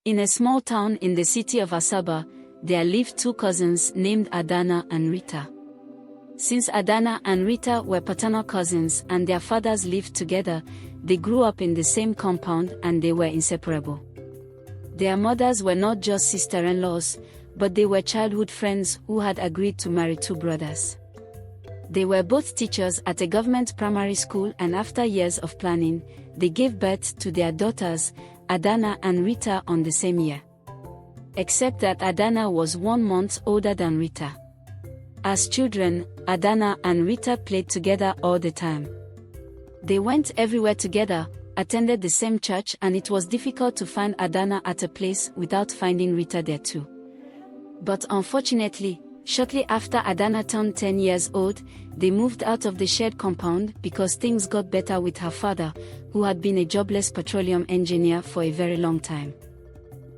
In a small town in the city of Asaba, there lived two cousins named Adanna and Rita. Since Adanna and Rita were paternal cousins and their fathers lived together, they grew up in the same compound and they were inseparable. Their mothers were not just sister-in-laws, but they were childhood friends who had agreed to marry two brothers. They were both teachers at a government primary school, and after years of planning, they gave birth to their daughters, Adanna and Rita, on the same year. Except that Adanna was 1 month older than Rita. As children, Adanna and Rita played together all the time. They went everywhere together, attended the same church, and it was difficult to find Adanna at a place without finding Rita there too. But unfortunately, shortly after Adanna turned 10 years old, they moved out of the shared compound because things got better with her father, who had been a jobless petroleum engineer for a very long time.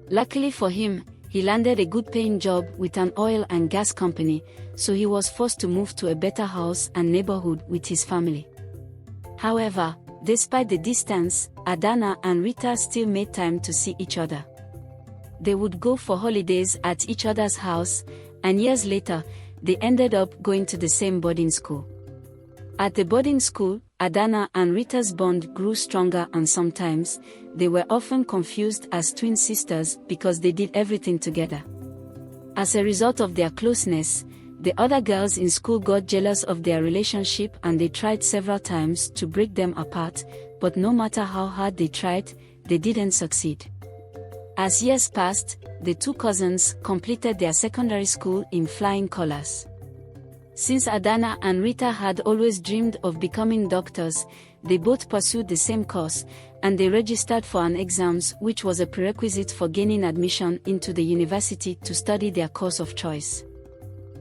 Luckily for him, he landed a good-paying job with an oil and gas company, so he was forced to move to a better house and neighborhood with his family. However, despite the distance, Adanna and Rita still made time to see each other. They would go for holidays at each other's house, and years later, they ended up going to the same boarding school. At the boarding school, Adanna and Rita's bond grew stronger, and sometimes, they were often confused as twin sisters because they did everything together. As a result of their closeness, the other girls in school got jealous of their relationship and they tried several times to break them apart, but no matter how hard they tried, they didn't succeed. As years passed, the two cousins completed their secondary school in flying colors. Since Adanna and Rita had always dreamed of becoming doctors, they both pursued the same course, and they registered for an exams which was a prerequisite for gaining admission into the university to study their course of choice.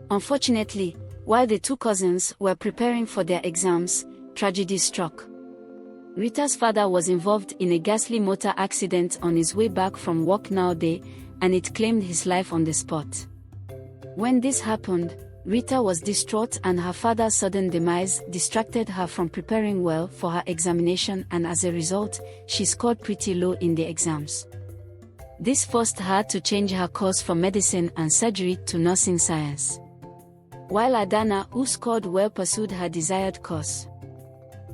Unfortunately, while the two cousins were preparing for their exams, tragedy struck. Rita's father was involved in a ghastly motor accident on his way back from work nowadays, and it claimed his life on the spot. When this happened, Rita was distraught, and her father's sudden demise distracted her from preparing well for her examination, and as a result, she scored pretty low in the exams. This forced her to change her course from medicine and surgery to nursing science. While Adanna, who scored well, pursued her desired course.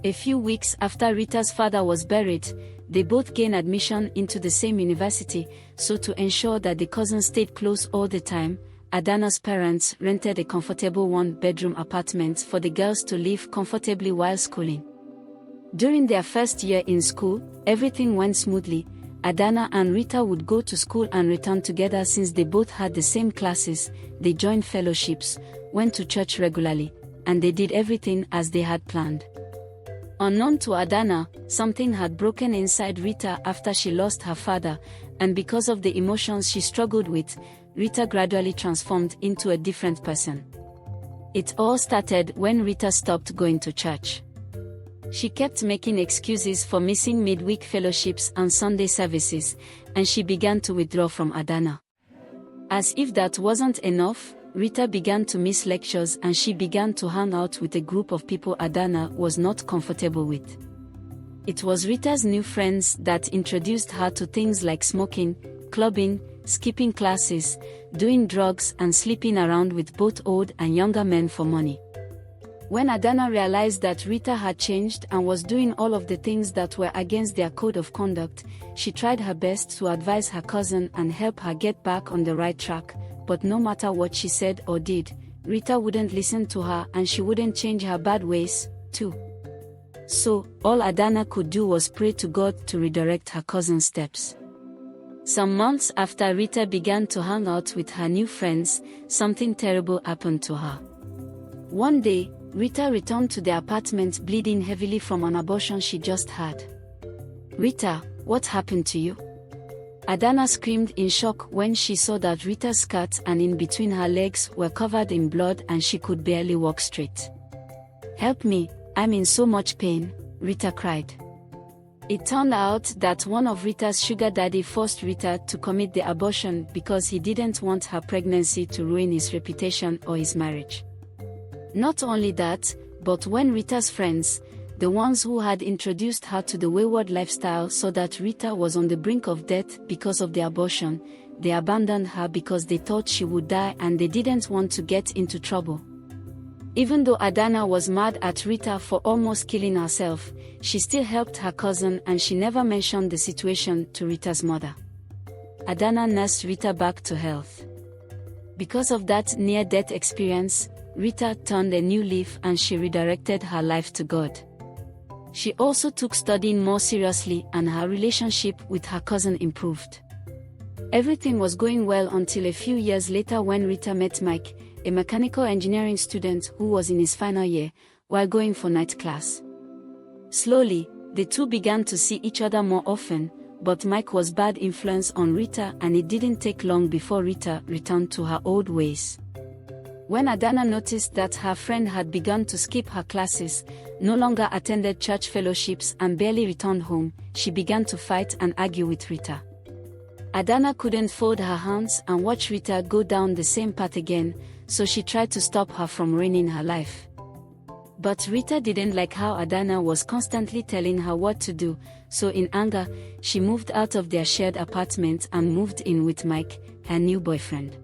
A few weeks after Rita's father was buried, they both gained admission into the same university, so to ensure that the cousins stayed close all the time, Adanna's parents rented a comfortable one-bedroom apartment for the girls to live comfortably while schooling. During their first year in school, everything went smoothly. Adanna and Rita would go to school and return together since they both had the same classes, they joined fellowships, went to church regularly, and they did everything as they had planned. Unknown to Adanna, something had broken inside Rita after she lost her father, and because of the emotions she struggled with, Rita gradually transformed into a different person. It all started when Rita stopped going to church. She kept making excuses for missing midweek fellowships and Sunday services, and she began to withdraw from Adanna. As if that wasn't enough, Rita began to miss lectures, and she began to hang out with a group of people Adanna was not comfortable with. It was Rita's new friends that introduced her to things like smoking, clubbing, skipping classes, doing drugs, and sleeping around with both old and younger men for money. When Adanna realized that Rita had changed and was doing all of the things that were against their code of conduct, she tried her best to advise her cousin and help her get back on the right track, but no matter what she said or did, Rita wouldn't listen to her, and she wouldn't change her bad ways, too. So, all Adanna could do was pray to God to redirect her cousin's steps. Some months after Rita began to hang out with her new friends, something terrible happened to her. One day, Rita returned to the apartment bleeding heavily from an abortion she just had. "Rita, what happened to you?" Adanna screamed in shock when she saw that Rita's skirt and in between her legs were covered in blood and she could barely walk straight. "Help me, I'm in so much pain," Rita cried. It turned out that one of Rita's sugar daddy forced Rita to commit the abortion because he didn't want her pregnancy to ruin his reputation or his marriage. Not only that, but when Rita's friends, the ones who had introduced her to the wayward lifestyle so that Rita was on the brink of death because of the abortion. They abandoned her because they thought she would die and they didn't want to get into trouble. Even though Adanna was mad at Rita for almost killing herself, she still helped her cousin and she never mentioned the situation to Rita's mother. Adanna nursed Rita back to health. Because of that near-death experience, Rita turned a new leaf and she redirected her life to God. She also took studying more seriously and her relationship with her cousin improved. Everything was going well until a few years later when Rita met Mike, a mechanical engineering student who was in his final year, while going for night class. Slowly, the two began to see each other more often, but Mike was bad influence on Rita and it didn't take long before Rita returned to her old ways. When Adanna noticed that her friend had begun to skip her classes, no longer attended church fellowships and barely returned home, she began to fight and argue with Rita. Adanna couldn't fold her hands and watch Rita go down the same path again, so she tried to stop her from ruining her life. But Rita didn't like how Adanna was constantly telling her what to do, so in anger, she moved out of their shared apartment and moved in with Mike, her new boyfriend.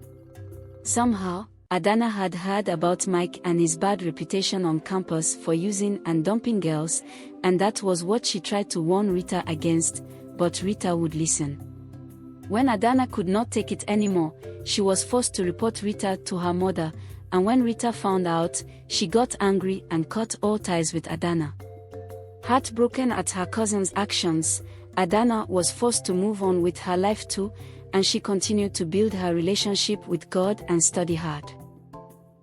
Somehow, Adanna had heard about Mike and his bad reputation on campus for using and dumping girls, and that was what she tried to warn Rita against, but Rita would listen. When Adanna could not take it anymore, she was forced to report Rita to her mother, and when Rita found out, she got angry and cut all ties with Adanna. Heartbroken at her cousin's actions, Adanna was forced to move on with her life too, and she continued to build her relationship with God and study hard.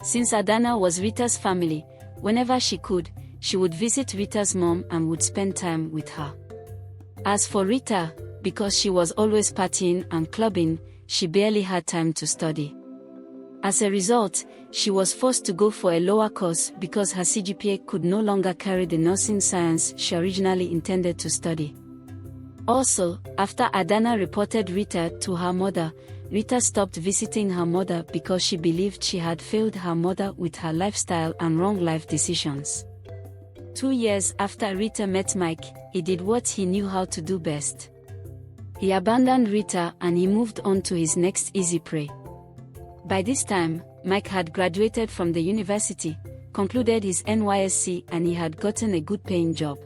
Since Adanna was Rita's family, whenever she could, she would visit Rita's mom and would spend time with her. As for Rita, because she was always partying and clubbing, she barely had time to study. As a result, she was forced to go for a lower course because her CGPA could no longer carry the nursing science she originally intended to study. Also, after Adanna reported Rita to her mother, Rita stopped visiting her mother because she believed she had failed her mother with her lifestyle and wrong life decisions. 2 years after Rita met Mike, he did what he knew how to do best. He abandoned Rita and he moved on to his next easy prey. By this time, Mike had graduated from the university, concluded his NYSC and he had gotten a good paying job.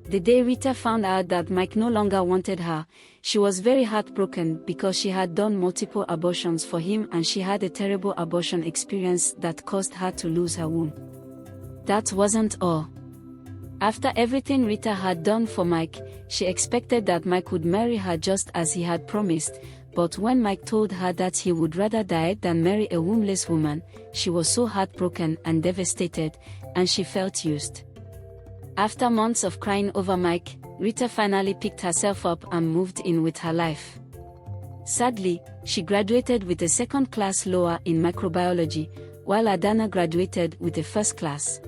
The day Rita found out that Mike no longer wanted her, she was very heartbroken because she had done multiple abortions for him and she had a terrible abortion experience that caused her to lose her womb. That wasn't all. After everything Rita had done for Mike, she expected that Mike would marry her just as he had promised, but when Mike told her that he would rather die than marry a wombless woman, she was so heartbroken and devastated, and she felt used. After months of crying over Mike, Rita finally picked herself up and moved in with her life. Sadly, she graduated with a second-class lower in microbiology, while Adanna graduated with a first class.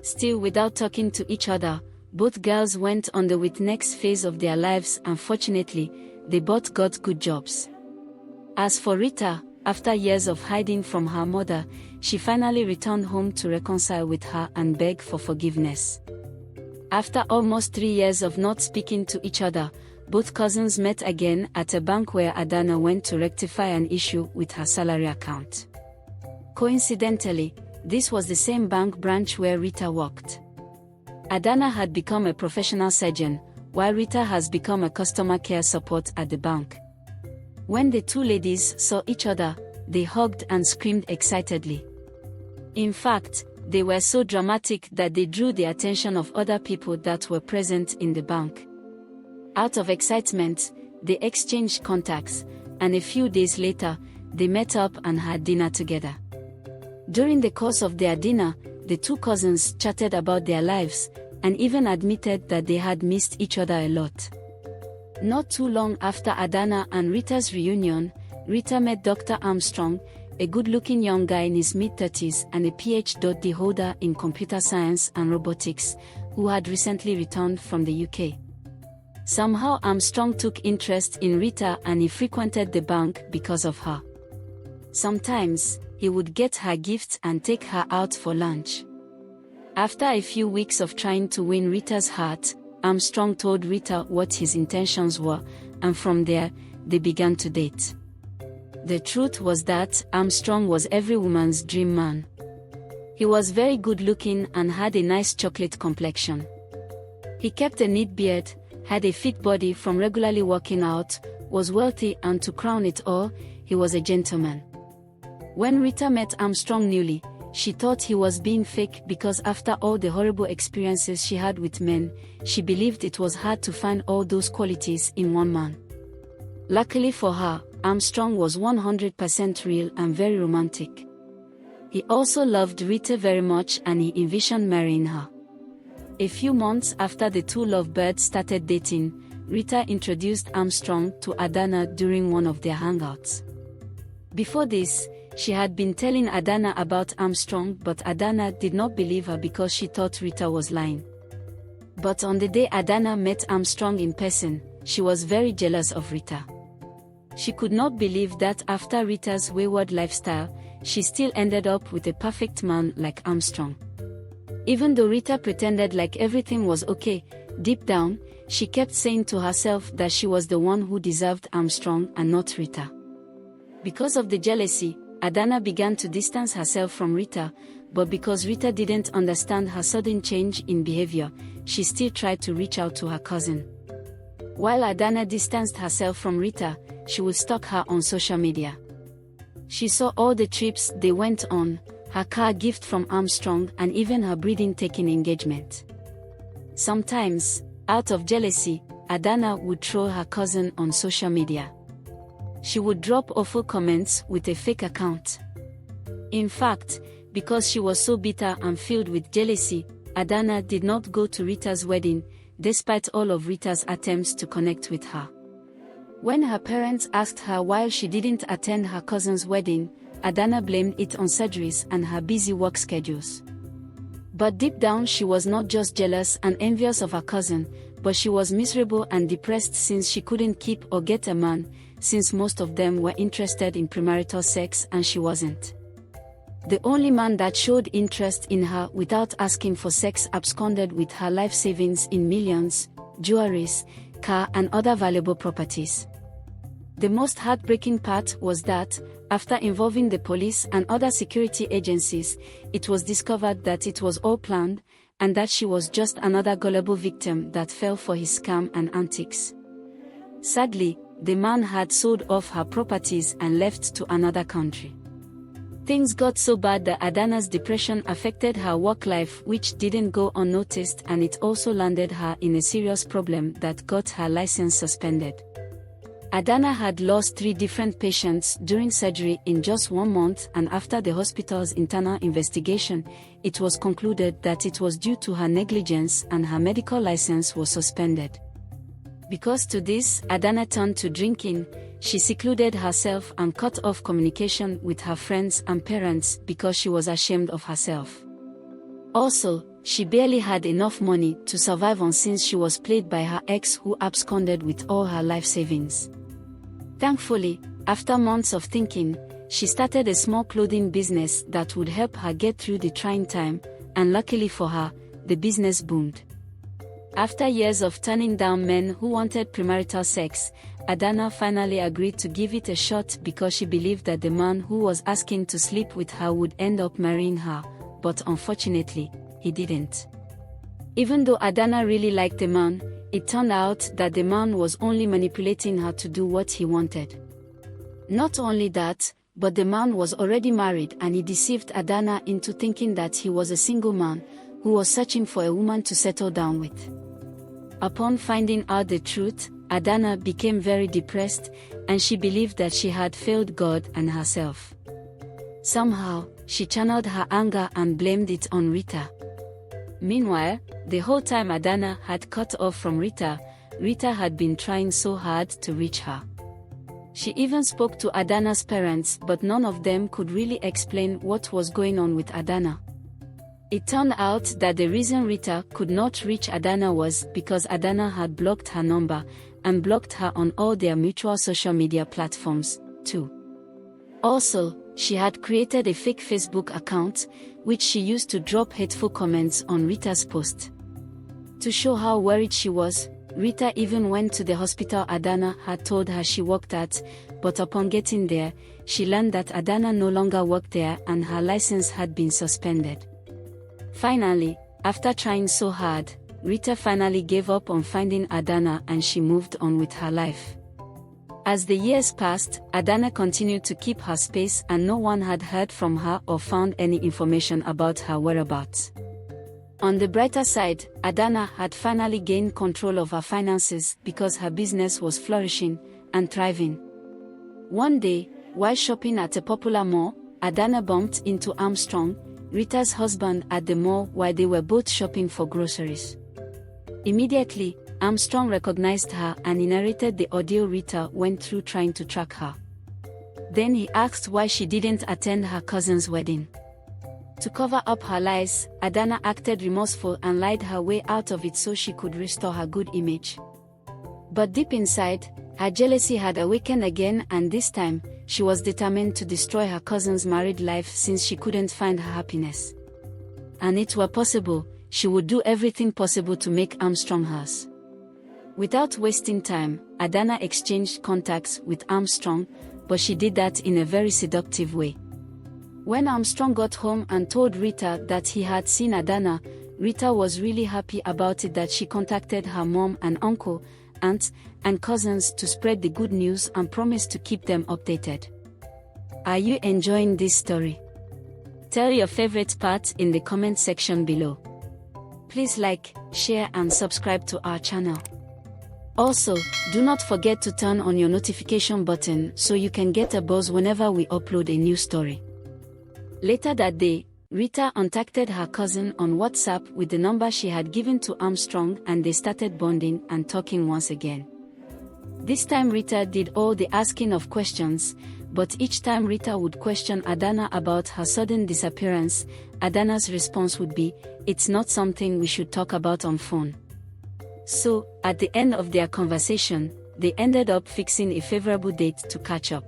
Still without talking to each other, both girls went on the next phase of their lives and fortunately, they both got good jobs. As for Rita, after years of hiding from her mother, she finally returned home to reconcile with her and beg for forgiveness. After almost 3 years of not speaking to each other, both cousins met again at a bank where Adanna went to rectify an issue with her salary account. Coincidentally, this was the same bank branch where Rita worked. Adanna had become a professional surgeon, while Rita has become a customer care support at the bank. When the two ladies saw each other, they hugged and screamed excitedly. In fact, they were so dramatic that they drew the attention of other people that were present in the bank. Out of excitement, they exchanged contacts, and a few days later, they met up and had dinner together. During the course of their dinner, the two cousins chatted about their lives, and even admitted that they had missed each other a lot. Not too long after Adanna and Rita's reunion, Rita met Dr. Armstrong, a good-looking young guy in his mid-30s and a PhD holder in computer science and robotics, who had recently returned from the UK. Somehow Armstrong took interest in Rita and he frequented the bank because of her. Sometimes, he would get her gifts and take her out for lunch. After a few weeks of trying to win Rita's heart, Armstrong told Rita what his intentions were, and from there, they began to date. The truth was that Armstrong was every woman's dream man. He was very good-looking and had a nice chocolate complexion. He kept a neat beard, had a fit body from regularly working out, was wealthy, and to crown it all, he was a gentleman. When Rita met Armstrong newly, she thought he was being fake because after all the horrible experiences she had with men, she believed it was hard to find all those qualities in one man. Luckily for her, Armstrong was 100% real and very romantic. He also loved Rita very much and he envisioned marrying her. A few months after the two lovebirds started dating, Rita introduced Armstrong to Adanna during one of their hangouts. Before this, she had been telling Adanna about Armstrong, but Adanna did not believe her because she thought Rita was lying. But on the day Adanna met Armstrong in person, she was very jealous of Rita. She could not believe that after Rita's wayward lifestyle, she still ended up with a perfect man like Armstrong. Even though Rita pretended like everything was okay, deep down, she kept saying to herself that she was the one who deserved Armstrong and not Rita. Because of the jealousy, Adanna began to distance herself from Rita, but because Rita didn't understand her sudden change in behavior, she still tried to reach out to her cousin. While Adanna distanced herself from Rita, she would stalk her on social media. She saw all the trips they went on, her car gift from Armstrong, and even her breathtaking engagement. Sometimes, out of jealousy, Adanna would troll her cousin on social media. She would drop awful comments with a fake account. In fact, because she was so bitter and filled with jealousy, Adanna did not go to Rita's wedding, despite all of Rita's attempts to connect with her. When her parents asked her why she didn't attend her cousin's wedding, Adanna blamed it on surgeries and her busy work schedules. But deep down she was not just jealous and envious of her cousin, but she was miserable and depressed since she couldn't keep or get a man, since most of them were interested in premarital sex and she wasn't. The only man that showed interest in her without asking for sex absconded with her life savings in millions, jewelries, car and other valuable properties. The most heartbreaking part was that, after involving the police and other security agencies, it was discovered that it was all planned, and that she was just another gullible victim that fell for his scam and antics. Sadly, the man had sold off her properties and left to another country. Things got so bad that Adanna's depression affected her work life, which didn't go unnoticed, and it also landed her in a serious problem that got her license suspended. Adanna had lost 3 different patients during surgery in just 1 month, and after the hospital's internal investigation, it was concluded that it was due to her negligence and her medical license was suspended. Because to this, Adanna turned to drinking. She secluded herself and cut off communication with her friends and parents because she was ashamed of herself. Also, she barely had enough money to survive on since she was played by her ex who absconded with all her life savings. Thankfully, after months of thinking, she started a small clothing business that would help her get through the trying time, and luckily for her, the business boomed. After years of turning down men who wanted premarital sex, Adanna finally agreed to give it a shot because she believed that the man who was asking to sleep with her would end up marrying her, but unfortunately, he didn't. Even though Adanna really liked the man, it turned out that the man was only manipulating her to do what he wanted. Not only that, but the man was already married and he deceived Adanna into thinking that he was a single man who was searching for a woman to settle down with. Upon finding out the truth, Adanna became very depressed, and she believed that she had failed God and herself. Somehow, she channeled her anger and blamed it on Rita. Meanwhile, the whole time Adanna had cut off from Rita, Rita had been trying so hard to reach her. She even spoke to Adanna's parents, but none of them could really explain what was going on with Adanna. It turned out that the reason Rita could not reach Adanna was because Adanna had blocked her number and blocked her on all their mutual social media platforms, too. Also, She had created a fake Facebook account, which she used to drop hateful comments on Rita's post. To show how worried she was, Rita even went to the hospital Adanna had told her she worked at, but upon getting there, she learned that Adanna no longer worked there and her license had been suspended. Finally, after trying so hard, Rita finally gave up on finding Adanna and she moved on with her life. As the years passed, Adanna continued to keep her space and no one had heard from her or found any information about her whereabouts. On the brighter side, Adanna had finally gained control of her finances because her business was flourishing and thriving. One day, while shopping at a popular mall, Adanna bumped into Armstrong, Rita's husband, at the mall while they were both shopping for groceries. Immediately, Armstrong recognized her and he narrated the ordeal Rita went through trying to track her. Then he asked why she didn't attend her cousin's wedding. To cover up her lies, Adanna acted remorseful and lied her way out of it so she could restore her good image. But deep inside, her jealousy had awakened again, and this time, she was determined to destroy her cousin's married life since she couldn't find her happiness. And it were possible, she would do everything possible to make Armstrong hers. Without wasting time, Adanna exchanged contacts with Armstrong, but she did that in a very seductive way. When Armstrong got home and told Rita that he had seen Adanna, Rita was really happy about it that she contacted her mom and uncle, aunts, and cousins to spread the good news and promised to keep them updated. Are you enjoying this story? Tell your favorite part in the comment section below. Please like, share and subscribe to our channel. Also, do not forget to turn on your notification button so you can get a buzz whenever we upload a new story. Later that day, Rita contacted her cousin on WhatsApp with the number she had given to Armstrong and they started bonding and talking once again. This time Rita did all the asking of questions, but each time Rita would question Adanna about her sudden disappearance, Adanna's response would be, "It's not something we should talk about on phone." So, at the end of their conversation, they ended up fixing a favorable date to catch up.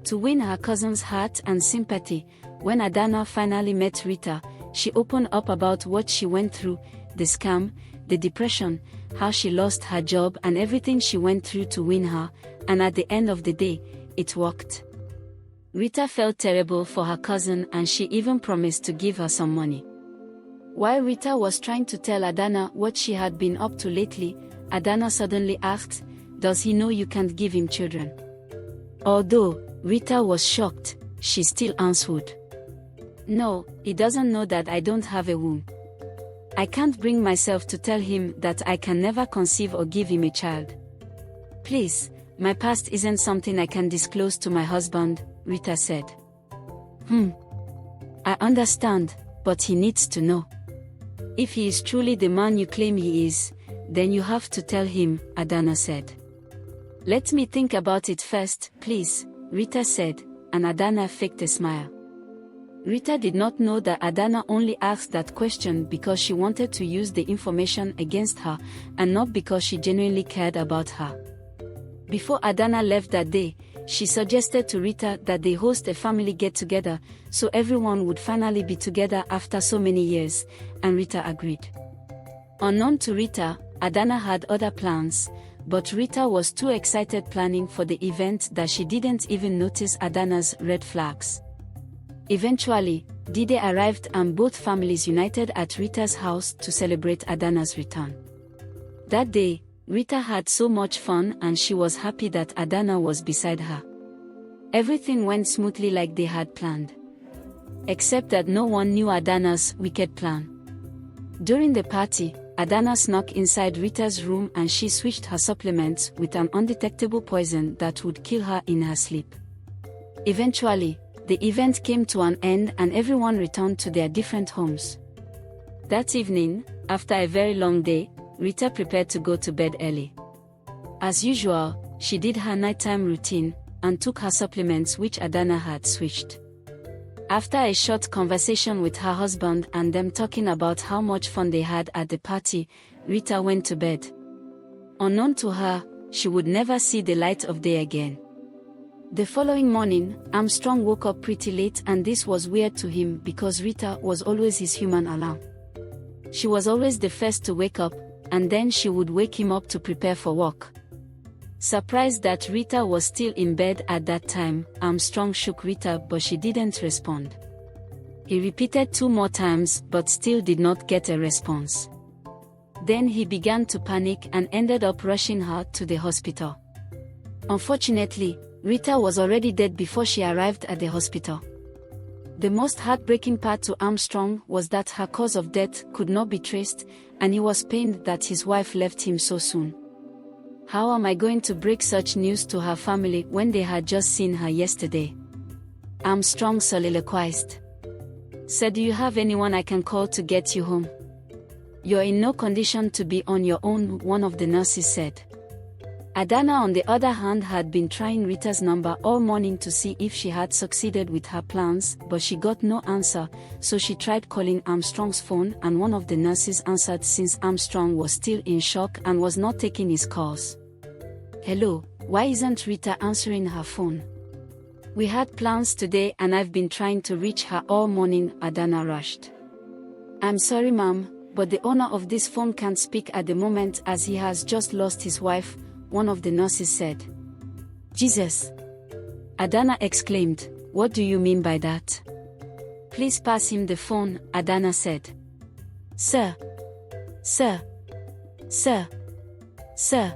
To win her cousin's heart and sympathy, when Adanna finally met Rita, she opened up about what she went through, the scam, the depression, how she lost her job and everything she went through to win her, and at the end of the day, it worked. Rita felt terrible for her cousin and she even promised to give her some money. While Rita was trying to tell Adanna what she had been up to lately, Adanna suddenly asked, "Does he know you can't give him children?" Although Rita was shocked, she still answered, "No, he doesn't know that I don't have a womb. I can't bring myself to tell him that I can never conceive or give him a child. Please, my past isn't something I can disclose to my husband," Rita said. I understand, but he needs to know. If he is truly the man you claim he is, then you have to tell him," Adanna said. "Let me think about it first, please," Rita said, and Adanna faked a smile. Rita did not know that Adanna only asked that question because she wanted to use the information against her, and not because she genuinely cared about her. Before Adanna left that day, she suggested to Rita that they host a family get-together, so everyone would finally be together after so many years, and Rita agreed. Unknown to Rita, Adanna had other plans, but Rita was too excited planning for the event that she didn't even notice Adanna's red flags. Eventually, D-Day arrived and both families united at Rita's house to celebrate Adanna's return. That day, Rita had so much fun and she was happy that Adanna was beside her. Everything went smoothly like they had planned. Except that no one knew Adanna's wicked plan. During the party, Adanna snuck inside Rita's room and she switched her supplements with an undetectable poison that would kill her in her sleep. Eventually, the event came to an end and everyone returned to their different homes. That evening, after a very long day, Rita prepared to go to bed early. As usual, she did her nighttime routine and took her supplements which Adanna had switched. After a short conversation with her husband and them talking about how much fun they had at the party, Rita went to bed. Unknown to her, she would never see the light of day again. The following morning, Armstrong woke up pretty late, and this was weird to him because Rita was always his human alarm. She was always the first to wake up, and then she would wake him up to prepare for work. Surprised that Rita was still in bed at that time, Armstrong shook Rita, but she didn't respond. He repeated 2 more times but still did not get a response. Then he began to panic and ended up rushing her to the hospital. Unfortunately, Rita was already dead before she arrived at the hospital. The most heartbreaking part to Armstrong was that her cause of death could not be traced, and he was pained that his wife left him so soon. How am I going to break such news to her family when they had just seen her yesterday? Armstrong soliloquized. "Sir, do you have anyone I can call to get you home?" "You're in no condition to be on your own," one of the nurses said. Adanna, on the other hand, had been trying Rita's number all morning to see if she had succeeded with her plans, but she got no answer, so she tried calling Armstrong's phone, and one of the nurses answered since Armstrong was still in shock and was not taking his calls. "Hello, why isn't Rita answering her phone? We had plans today and I've been trying to reach her all morning," Adanna rushed. "I'm sorry, ma'am, but the owner of this phone can't speak at the moment as he has just lost his wife," one of the nurses said. "Jesus!" Adanna exclaimed. "What do you mean by that?" "Please pass him the phone," Adanna said. Sir. Sir. Sir. Sir.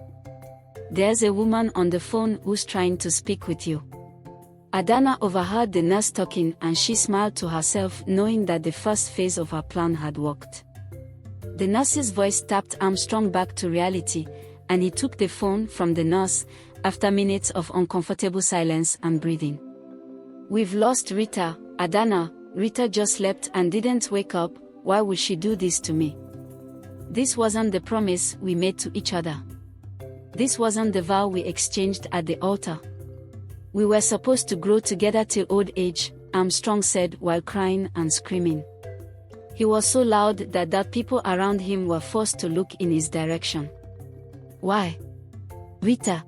There's a woman on the phone who's trying to speak with you." Adanna overheard the nurse talking, and she smiled to herself, knowing that the first phase of her plan had worked. The nurse's voice tapped Armstrong back to reality, and he took the phone from the nurse, after minutes of uncomfortable silence and breathing. "We've lost Rita, Adanna. Rita just slept and didn't wake up. Why would she do this to me? This wasn't the promise we made to each other. This wasn't the vow we exchanged at the altar. We were supposed to grow together till old age," Armstrong said while crying and screaming. He was so loud that people around him were forced to look in his direction. "Why? Rita?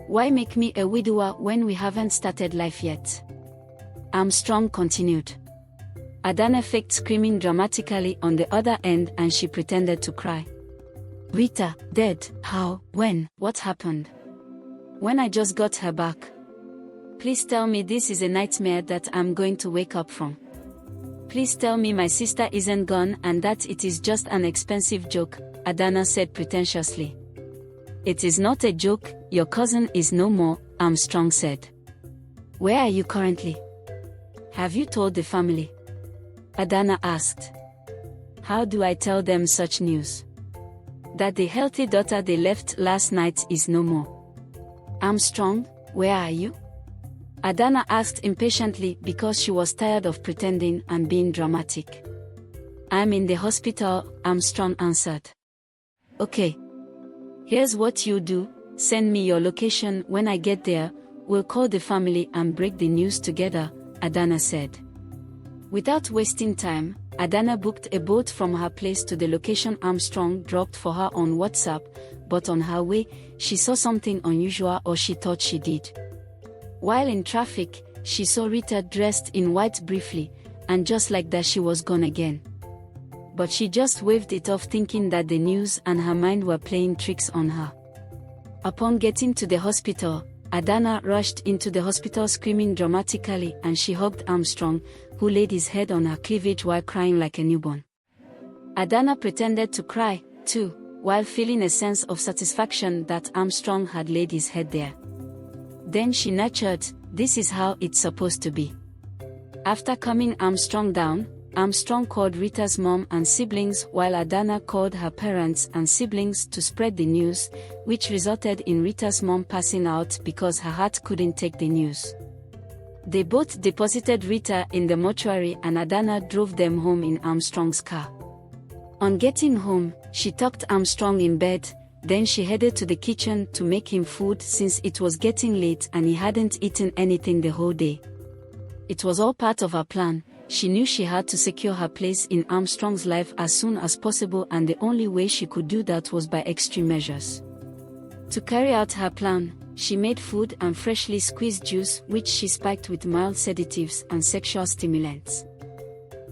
Why make me a widower when we haven't started life yet?" Armstrong continued. Adanna faked screaming dramatically on the other end, and she pretended to cry. "Rita, dead? How? When? What happened?" "When I just got her back. Please tell me this is a nightmare that I'm going to wake up from. Please tell me my sister isn't gone and that it is just an expensive joke," Adanna said pretentiously. "It is not a joke, your cousin is no more," Armstrong said. "Where are you currently? Have you told the family?" Adanna asked. "How do I tell them such news? That the healthy daughter they left last night is no more." "Armstrong, where are you?" Adanna asked impatiently because she was tired of pretending and being dramatic. "I'm in the hospital," Armstrong answered. "Okay. Here's what you do, send me your location. When I get there, we'll call the family and break the news together," Adanna said. Without wasting time, Adanna booked a boat from her place to the location Armstrong dropped for her on WhatsApp, but on her way, she saw something unusual, or she thought she did. While in traffic, she saw Rita dressed in white briefly, and just like that she was gone again. But she just waved it off, thinking that the news and her mind were playing tricks on her. Upon getting to the hospital, Adanna rushed into the hospital screaming dramatically, and she hugged Armstrong, who laid his head on her cleavage while crying like a newborn. Adanna pretended to cry, too, while feeling a sense of satisfaction that Armstrong had laid his head there. Then she nurtured, "This is how it's supposed to be." After calming Armstrong down, Armstrong called Rita's mom and siblings, while Adanna called her parents and siblings to spread the news, which resulted in Rita's mom passing out because her heart couldn't take the news. They both deposited Rita in the mortuary, and Adanna drove them home in Armstrong's car. On getting home, she tucked Armstrong in bed, then she headed to the kitchen to make him food since it was getting late and he hadn't eaten anything the whole day. It was all part of her plan. She knew she had to secure her place in Armstrong's life as soon as possible, and the only way she could do that was by extreme measures. To carry out her plan, She made food and freshly squeezed juice which she spiked with mild sedatives and sexual stimulants.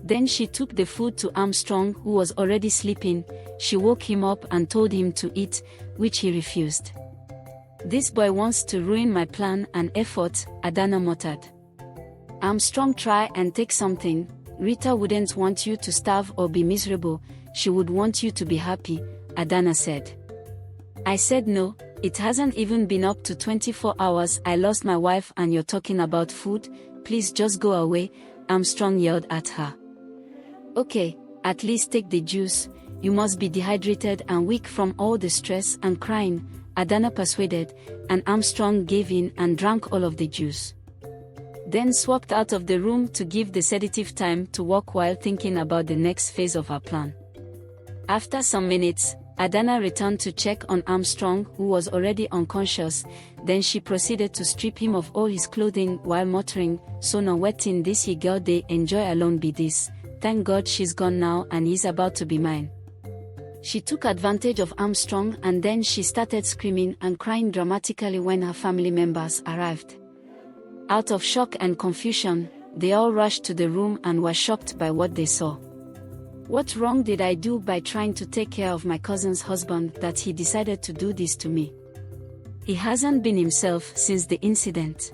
Then she took the food to Armstrong, who was already sleeping. She woke him up and told him to eat, which he refused. "This boy wants to ruin my plan and effort," Adanna muttered. "Armstrong, try and take something. Rita wouldn't want you to starve or be miserable, she would want you to be happy," Adanna said. "I said no, it hasn't even been up to 24 hours, I lost my wife and you're talking about food, please just go away," Armstrong yelled at her. "Okay, at least take the juice, you must be dehydrated and weak from all the stress and crying," Adanna persuaded, and Armstrong gave in and drank all of the juice. Then swapped out of the room to give the sedative time to work while thinking about the next phase of her plan. After some minutes, Adanna returned to check on Armstrong, who was already unconscious. Then she proceeded to strip him of all his clothing while muttering, "So no wetting this ye girl they enjoy alone be this, thank God she's gone now and he's about to be mine." She took advantage of Armstrong and then she started screaming and crying dramatically when her family members arrived. Out of shock and confusion, they all rushed to the room and were shocked by what they saw. "What wrong did I do by trying to take care of my cousin's husband that he decided to do this to me? He hasn't been himself since the incident.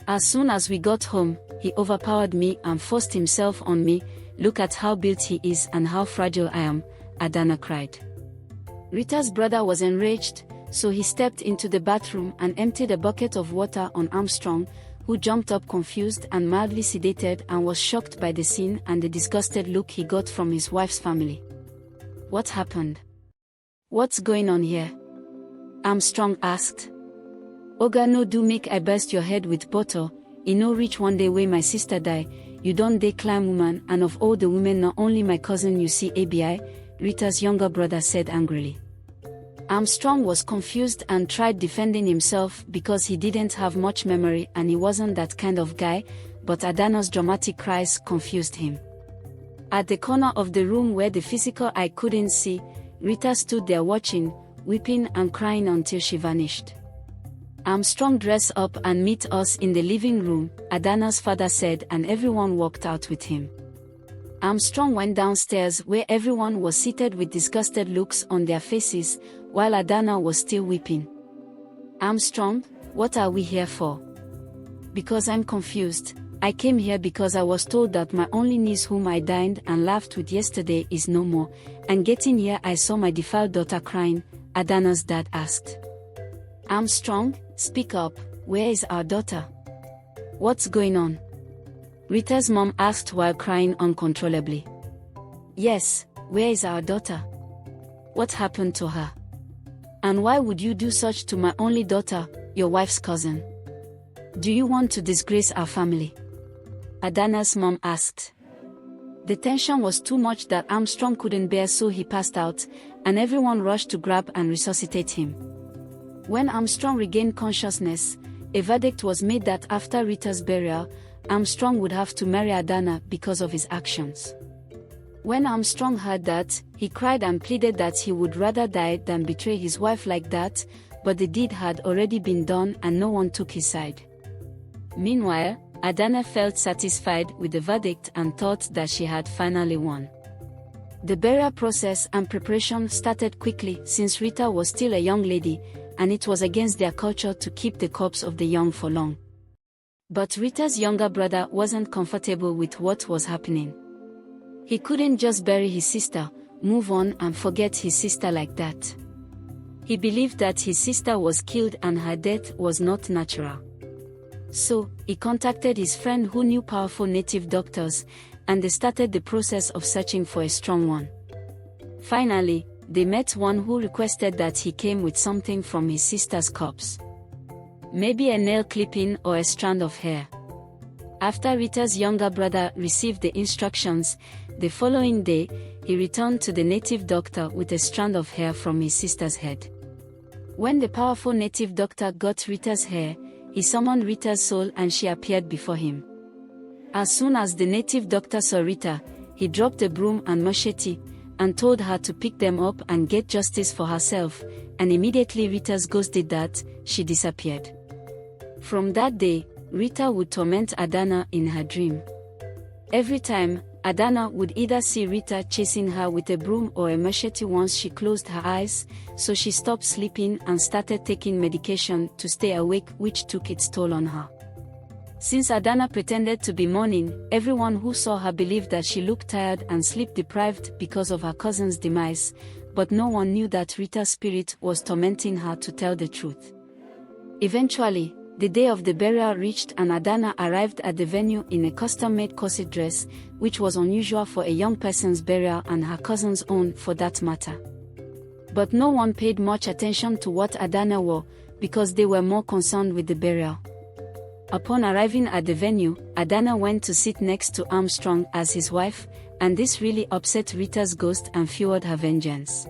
As soon as we got home, he overpowered me and forced himself on me. Look at how built he is and how fragile I am," Adanna cried. Rita's brother was enraged, so he stepped into the bathroom and emptied a bucket of water on Armstrong, who jumped up confused and mildly sedated and was shocked by the scene and the disgusted look he got from his wife's family. "What happened? What's going on here?" Armstrong asked. "Oga no do make I burst your head with butter, e no reach one day way my sister die, you don't dey climb woman, and of all the women not only my cousin you see ABI," Rita's younger brother said angrily. Armstrong was confused and tried defending himself because he didn't have much memory and he wasn't that kind of guy, but Adanna's dramatic cries confused him. At the corner of the room where the physical eye couldn't see, Rita stood there watching, weeping and crying until she vanished. "Armstrong, dress up and meet us in the living room," Adanna's father said, and everyone walked out with him. Armstrong went downstairs where everyone was seated with disgusted looks on their faces, while Adanna was still weeping. "Armstrong, what are we here for?" "Because I'm confused. I came here because I was told that my only niece whom I dined and laughed with yesterday is no more, and getting here I saw my defiled daughter crying," Adanna's dad asked. "Armstrong, speak up, where is our daughter? What's going on?" Rita's mom asked while crying uncontrollably. "Yes, where is our daughter? What happened to her? And why would you do such to my only daughter, your wife's cousin? Do you want to disgrace our family?" Adanna's mom asked. The tension was too much that Armstrong couldn't bear, so he passed out, and everyone rushed to grab and resuscitate him. When Armstrong regained consciousness, a verdict was made that after Rita's burial, Armstrong would have to marry Adanna because of his actions. When Armstrong heard that, he cried and pleaded that he would rather die than betray his wife like that, but the deed had already been done and no one took his side. Meanwhile, Adanna felt satisfied with the verdict and thought that she had finally won. The burial process and preparation started quickly since Rita was still a young lady, and it was against their culture to keep the corpse of the young for long. But Rita's younger brother wasn't comfortable with what was happening. He couldn't just bury his sister, move on and forget his sister like that. He believed that his sister was killed and her death was not natural. So, he contacted his friend who knew powerful native doctors, and they started the process of searching for a strong one. Finally, they met one who requested that he came with something from his sister's corpse. Maybe a nail clipping or a strand of hair. After Rita's younger brother received the instructions, the following day, he returned to the native doctor with a strand of hair from his sister's head. When the powerful native doctor got Rita's hair, he summoned Rita's soul and she appeared before him. As soon as the native doctor saw Rita, he dropped a broom and machete, and told her to pick them up and get justice for herself, and immediately Rita's ghost did that, she disappeared. From that day, Rita would torment Adanna in her dream. Every time, Adanna would either see Rita chasing her with a broom or a machete once she closed her eyes, so she stopped sleeping and started taking medication to stay awake, which took its toll on her. Since Adanna pretended to be mourning, everyone who saw her believed that she looked tired and sleep-deprived because of her cousin's demise, but no one knew that Rita's spirit was tormenting her to tell the truth. Eventually, the day of the burial reached and Adanna arrived at the venue in a custom-made corset dress, which was unusual for a young person's burial and her cousin's own for that matter. But no one paid much attention to what Adanna wore, because they were more concerned with the burial. Upon arriving at the venue, Adanna went to sit next to Armstrong as his wife, and this really upset Rita's ghost and fueled her vengeance.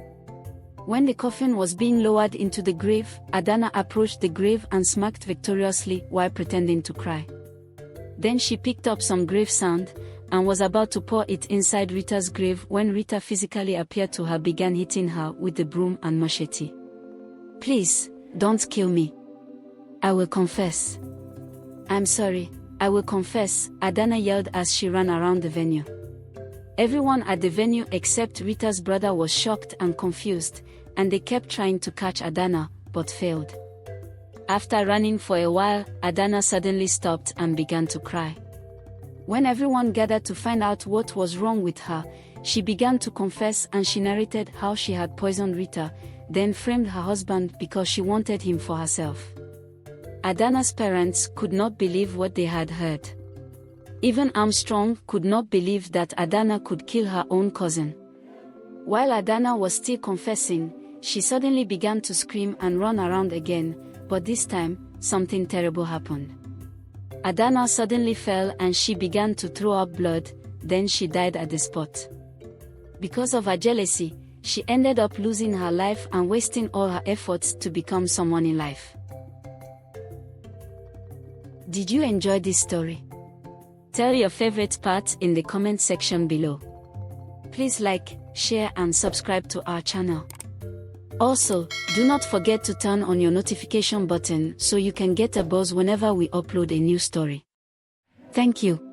When the coffin was being lowered into the grave, Adanna approached the grave and smirked victoriously while pretending to cry. Then she picked up some grave sand, and was about to pour it inside Rita's grave when Rita physically appeared to her, began hitting her with the broom and machete. "Please, don't kill me. I will confess. I'm sorry, I will confess," Adanna yelled as she ran around the venue. Everyone at the venue except Rita's brother was shocked and confused, and they kept trying to catch Adanna, but failed. After running for a while, Adanna suddenly stopped and began to cry. When everyone gathered to find out what was wrong with her, she began to confess and she narrated how she had poisoned Rita, then framed her husband because she wanted him for herself. Adanna's parents could not believe what they had heard. Even Armstrong could not believe that Adanna could kill her own cousin. While Adanna was still confessing, she suddenly began to scream and run around again, but this time, something terrible happened. Adanna suddenly fell and she began to throw up blood, then she died at the spot. Because of her jealousy, she ended up losing her life and wasting all her efforts to become someone in life. Did you enjoy this story? Tell your favorite part in the comment section below. Please like, share and subscribe to our channel. Also, do not forget to turn on your notification button so you can get a buzz whenever we upload a new story. Thank you.